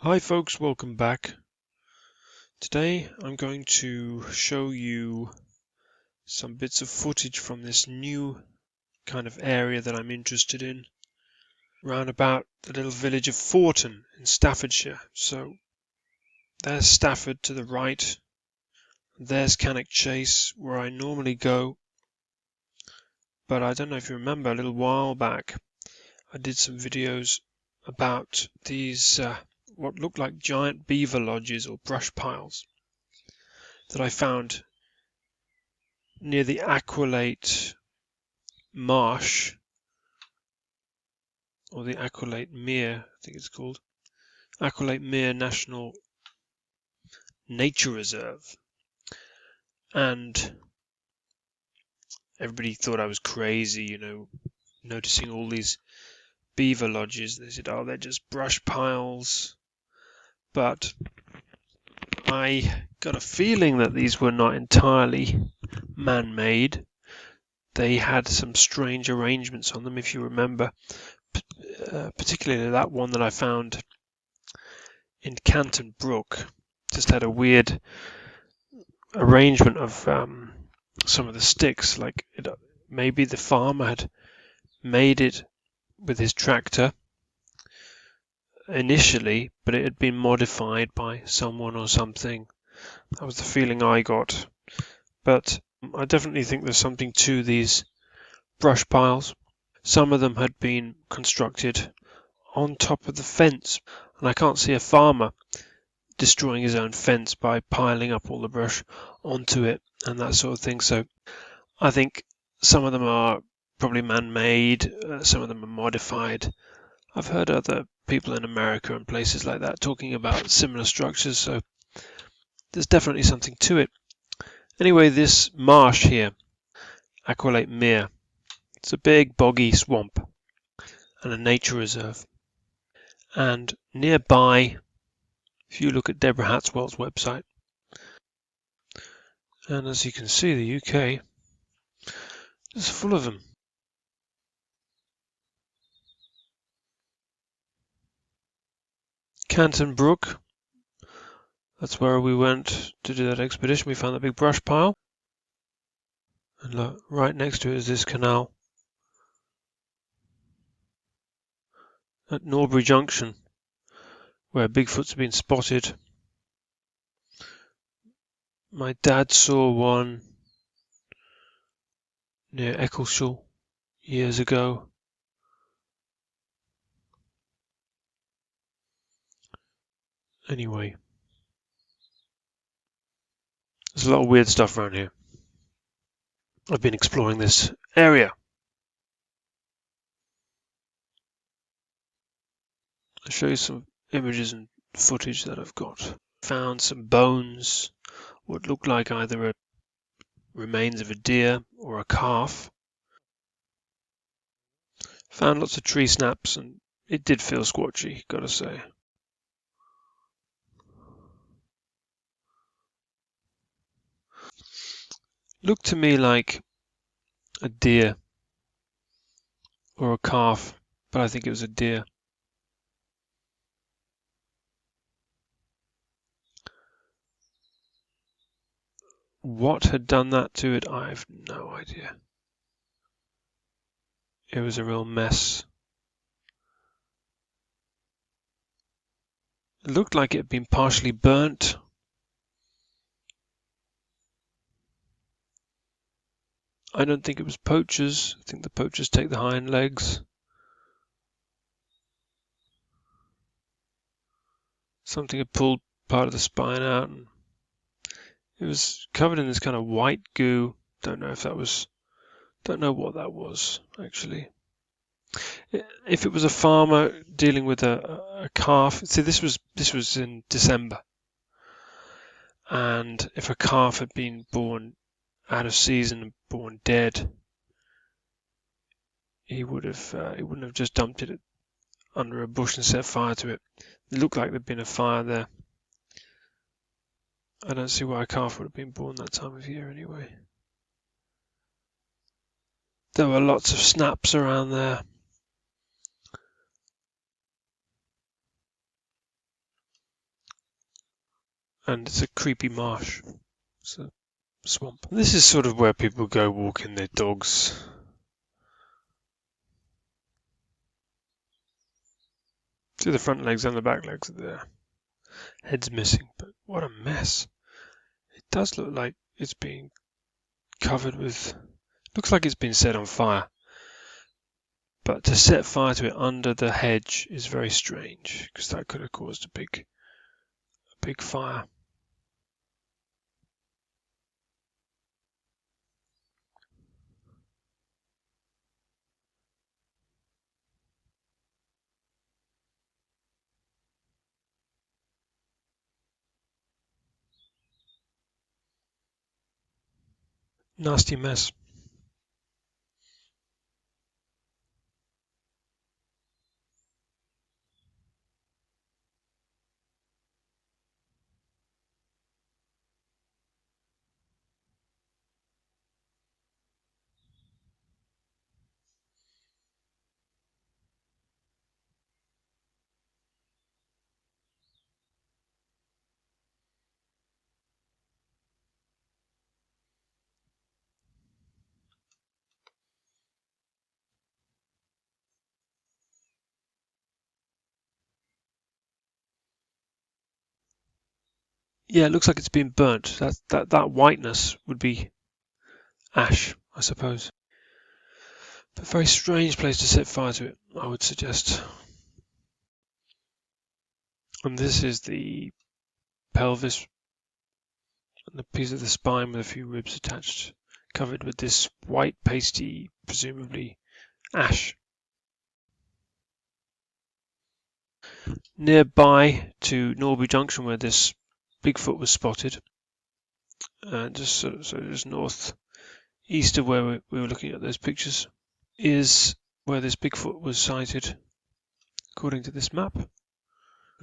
Hi folks, welcome back. Today I'm going to show you some bits of footage from this new kind of area that I'm interested in, round about the little village of Thornton in Staffordshire. So there's Stafford to the right, there's Cannock Chase where I normally go, but I don't know if you remember a little while back I did some videos about these what looked like giant beaver lodges or brush piles that I found near the Aqualate Marsh, or the Aqualate Mere, I think it's called, Aqualate Mere National Nature Reserve. And everybody thought I was crazy, noticing all these beaver lodges. They said, oh, they're just brush piles. But I got a feeling that these were not entirely man-made. They had some strange arrangements on them, if you remember, particularly that one that I found in Canton Brook. Just had a weird arrangement of some of the sticks, like maybe the farmer had made it with his tractor initially, but it had been modified by someone or something. That was the feeling I got. But I definitely think there's something to these brush piles. Some of them had been constructed on top of the fence, and I can't see a farmer destroying his own fence by piling up all the brush onto it and that sort of thing. So I think some of them are probably man-made, some of them are modified. I've heard other people in America and places like that talking about similar structures, so there's definitely something to it. Anyway, this marsh here, Aqualate Mere, it's a big boggy swamp and a nature reserve. And nearby, if you look at Deborah Hatswell's website, and as you can see, the UK is full of them. Canton Brook, that's where we went to do that expedition. We found that big brush pile. And look, right next to it is this canal. At Norbury Junction, where Bigfoots have been spotted. My dad saw one near Eccleshall years ago. Anyway, there's a lot of weird stuff around here. I've been exploring this area. I'll show you some images and footage that I've got. Found some bones, what looked like either remains of a deer or a calf. Found lots of tree snaps, and it did feel squatchy, gotta say. Looked to me like a deer or a calf, but I think it was a deer. What had done that to it, I have no idea. It was a real mess. It looked like it had been partially burnt. I don't think it was poachers. I think the poachers take the hind legs. Something had pulled part of the spine out, and it was covered in this kind of white goo. Don't know what that was, actually. If it was a farmer dealing with a calf, see, this was in December, and if a calf had been born out of season and born dead, he wouldn't have just dumped it under a bush and set fire to it. It looked like there'd been a fire there. I don't see why a calf would have been born that time of year anyway. There were lots of snaps around there. and it's a creepy marsh. It's a swamp. This is sort of where people go walking their dogs. See, the front legs and the back legs are there. Head's missing, but what a mess. It does look like it's being covered with... Looks like it's been set on fire. But to set fire to it under the hedge is very strange, because that could have caused a big fire. Nasty mess. Yeah, it looks like it's been burnt. That whiteness would be ash, I suppose. But very strange place to set fire to it, I would suggest. And this is the pelvis and the piece of the spine with a few ribs attached, covered with this white pasty, presumably ash. Nearby to Norby Junction, where this Bigfoot was spotted, just north east of where we were looking at those pictures, is where this Bigfoot was sighted, according to this map.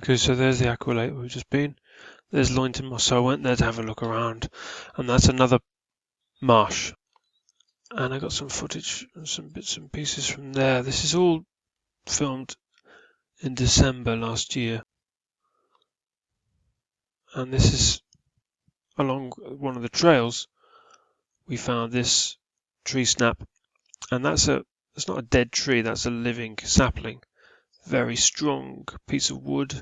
Okay, so there's the Aqua Lake we've just been. There's Loynton Moss, so I went there to have a look around, and that's another marsh. And I got some footage and some bits and pieces from there. This is all filmed in December last year, and this is along one of the trails. We found this tree snap, and that's not a dead tree, that's a living sapling, very strong piece of wood,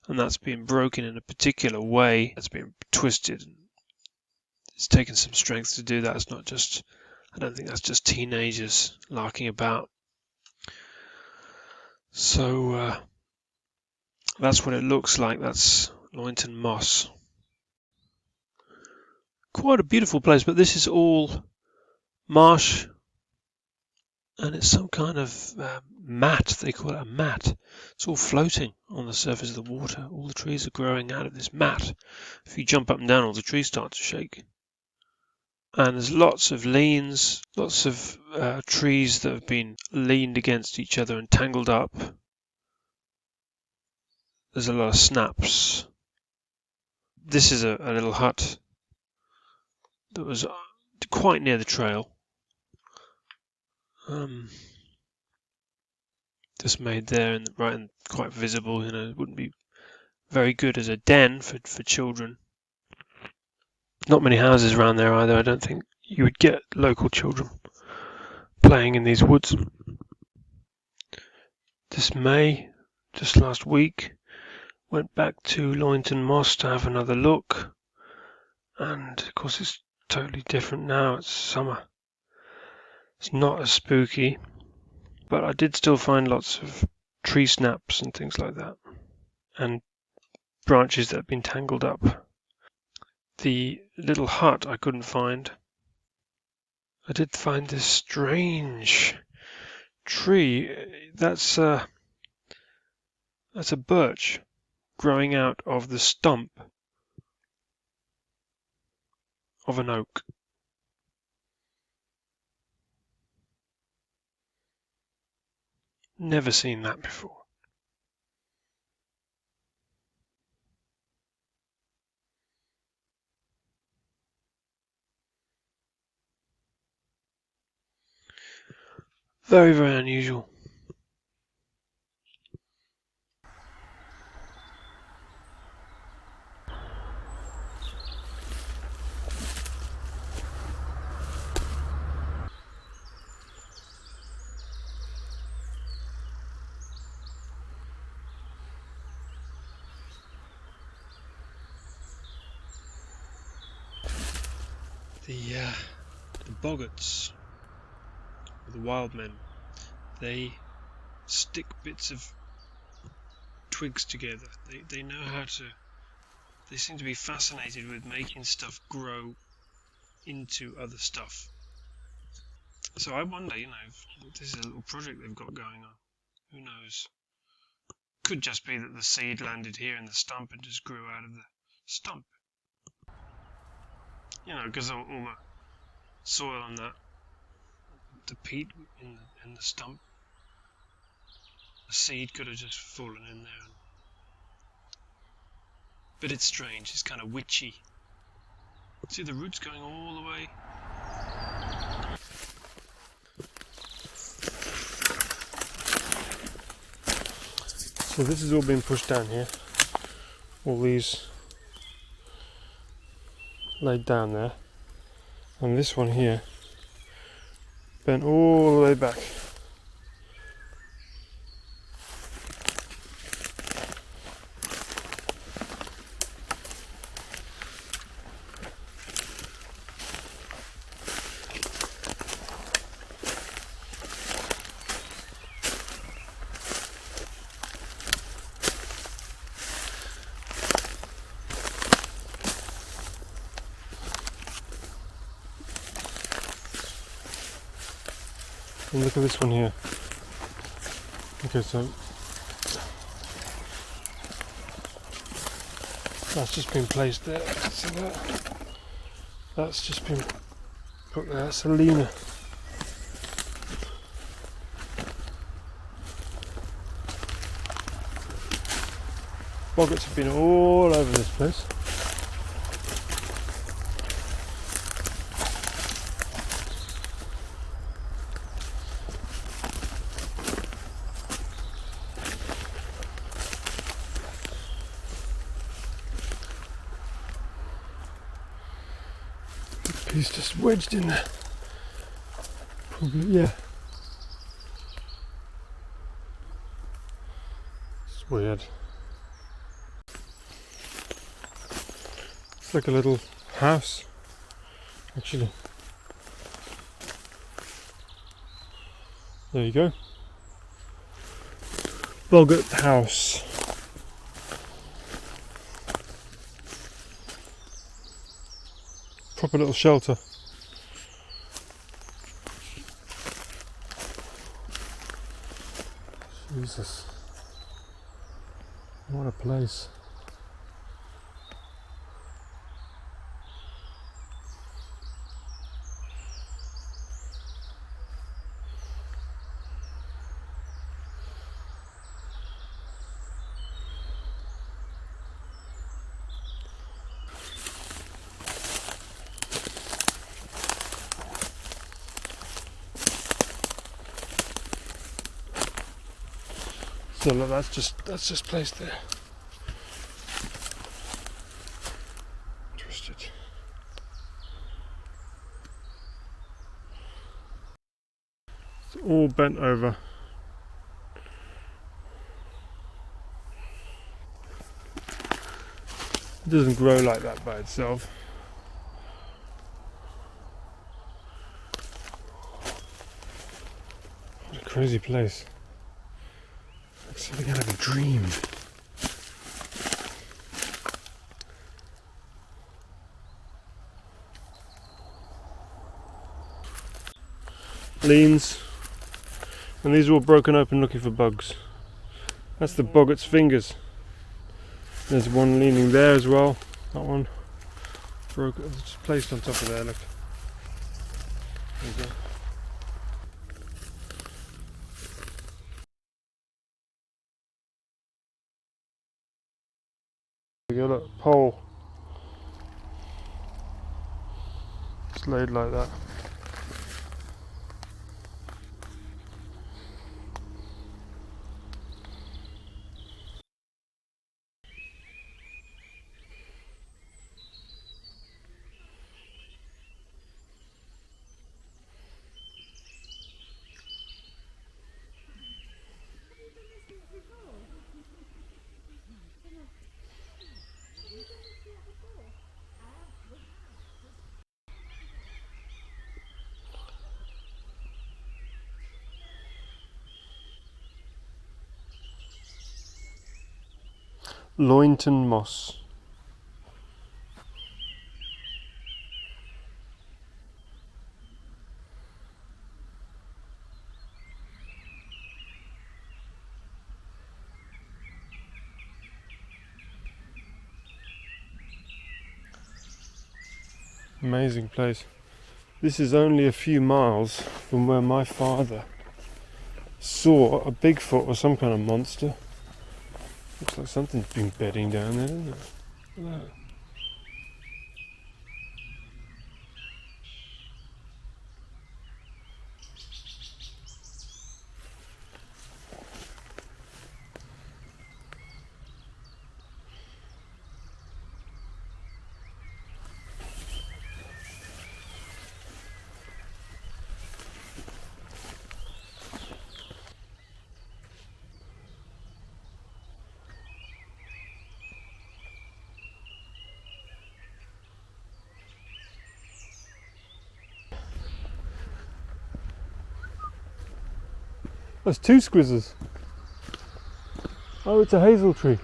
and that's been broken in a particular way. It's been twisted. It's taken some strength to do that. It's not just, I don't think that's just teenagers larking about. So that's what it looks like. That's Loynton Moss. Quite a beautiful place, but this is all marsh, and it's some kind of mat. They call it a mat. It's all floating on the surface of the water. All the trees are growing out of this mat. If you jump up and down, all the trees start to shake. And there's lots of leans, lots of trees that have been leaned against each other and tangled up. There's a lot of snaps. This is a little hut that was quite near the trail. Just made there and right and quite visible. You know, it wouldn't be very good as a den for children. Not many houses around there either. I don't think you would get local children playing in these woods. This May, just last week, went back to Loynton Moss to have another look, and of course it's totally different now. It's summer. It's not as spooky, but I did still find lots of tree snaps and things like that, and branches that have been tangled up. The little hut I couldn't find. I did find this strange tree. That's a birch growing out of the stump of an oak. Never seen that before. Very, very unusual. The boggarts, or the wild men, they stick bits of twigs together. They know how to. They seem to be fascinated with making stuff grow into other stuff. So I wonder, if this is a little project they've got going on. Who knows? Could just be that the seed landed here in the stump and just grew out of the stump. Because all the soil and the peat in the stump, the seed could have just fallen in there. But it's strange. It's kind of witchy. See the roots going all the way. So this has all been pushed down here. All these laid down there. And this one here bent all the way back. And look at this one here. Okay, so that's just been placed there. So that's just been put there. That's a lemur. Boggarts have been all over this place. He's just wedged in there. Probably, yeah. It's weird. It's like a little house, actually. There you go. Boggart house. Proper little shelter. Jesus. What a place. So look, that's just placed there. Twisted. It's all bent over. It doesn't grow like that by itself. What a crazy place. Looks something out of a dream. Leans. And these are all broken open looking for bugs. That's the boggart's fingers. There's one leaning there as well. That one broken. It's just placed on top of there, look. There you go. There you go, look, pole. It's laid like that. Loynton moss. Amazing place. This is only a few miles from where my father saw a Bigfoot or some kind of monster. Looks like something's been bedding down there, doesn't it? Look at that. There's two squizzers. Oh, it's a hazel tree.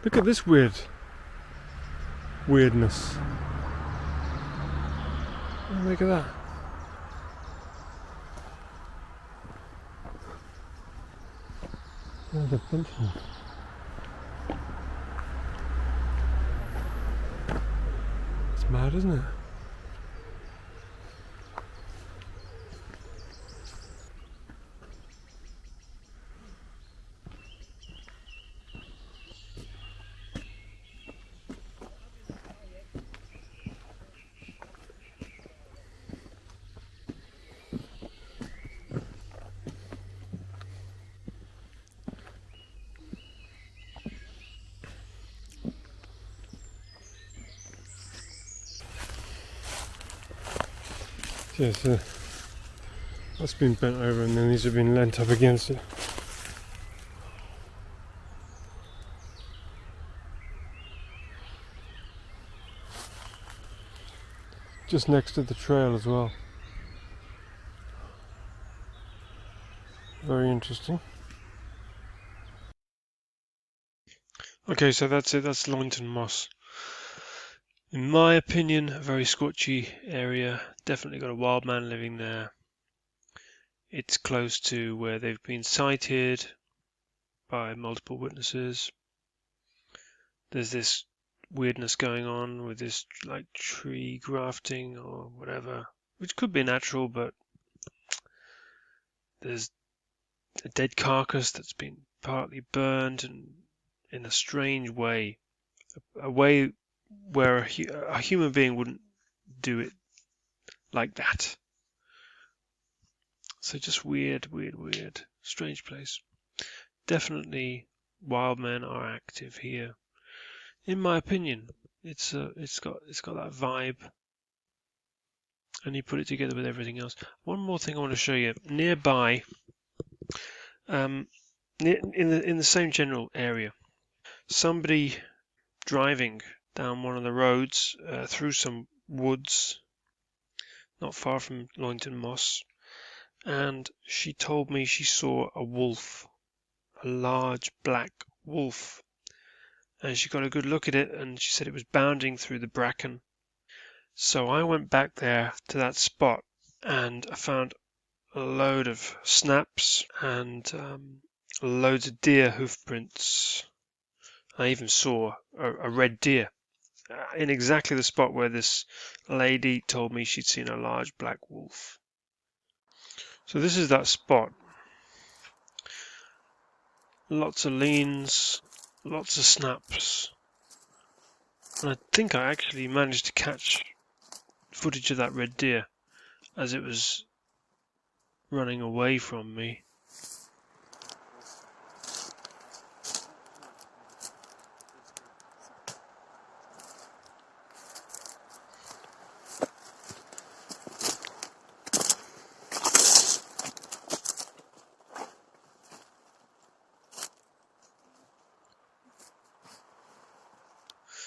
Look at this weirdness. Oh, look at that. There's a bunch of them. It's mad, isn't it? Yes, that's been bent over and then these have been leant up against it. Just next to the trail as well. Very interesting. Okay, so that's it. That's Loynton Moss. In my opinion, a very scorchy area. Definitely got a wild man living there. It's close to where they've been sighted by multiple witnesses. There's this weirdness going on with this like tree grafting or whatever, which could be natural, but there's a dead carcass that's been partly burned and in a strange way, a way where a human being wouldn't do it like that. So just weird, strange place. Definitely wild men are active here. In my opinion, it's got that vibe, and you put it together with everything else. One more thing I want to show you nearby, in the same general area. Somebody driving down one of the roads through some woods, not far from Loynton Moss, and she told me she saw a wolf, a large black wolf, and she got a good look at it, and she said it was bounding through the bracken. So I went back there to that spot, and I found a load of snaps and loads of deer hoof prints. I even saw a red deer in exactly the spot where this lady told me she'd seen a large black wolf. So this is that spot. Lots of leans, lots of snaps. And I think I actually managed to catch footage of that red deer as it was running away from me.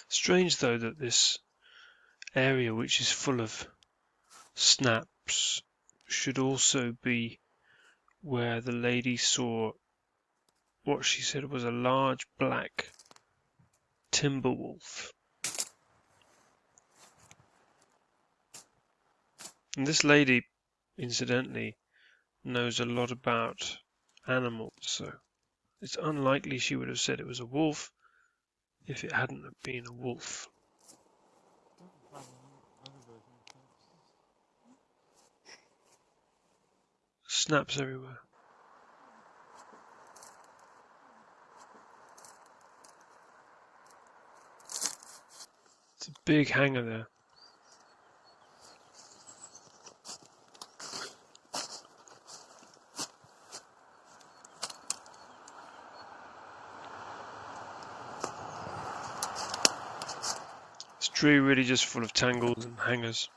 Strange though that this area, which is full of snaps, should also be where the lady saw what she said was a large black timber wolf. And this lady, incidentally, knows a lot about animals, so it's unlikely she would have said it was a wolf if it hadn't have been a wolf. Snaps everywhere. It's a big hanger there. This tree really just full of tangles and hangers.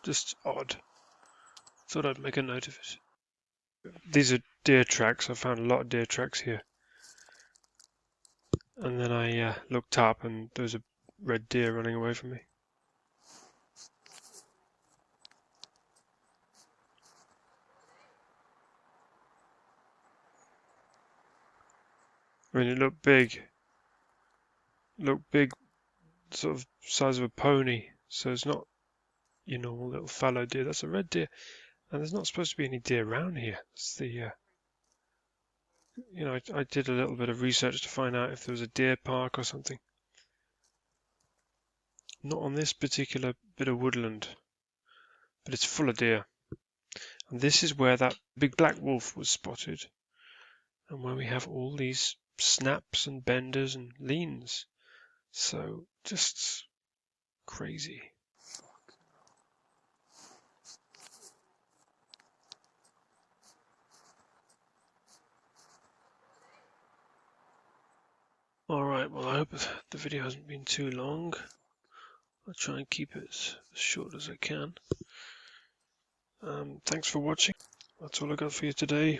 Just odd. Thought I'd make a note of it. These are deer tracks. I found a lot of deer tracks here. And then I looked up and there was a red deer running away from me. I mean, it looked big. Looked big, sort of size of a pony. So it's not your normal little fallow deer. That's a red deer. And there's not supposed to be any deer around here. It's the, I did a little bit of research to find out if there was a deer park or something. Not on this particular bit of woodland, but it's full of deer. And this is where that big black wolf was spotted, and where we have all these snaps and benders and leans. So just crazy. Alright, well I hope the video hasn't been too long. I'll try and keep it as short as I can. Thanks for watching. That's all I got for you today.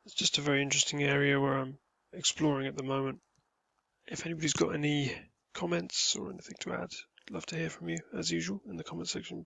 It's just a very interesting area where I'm exploring at the moment. If anybody's got any comments or anything to add, I'd love to hear from you, as usual, in the comment section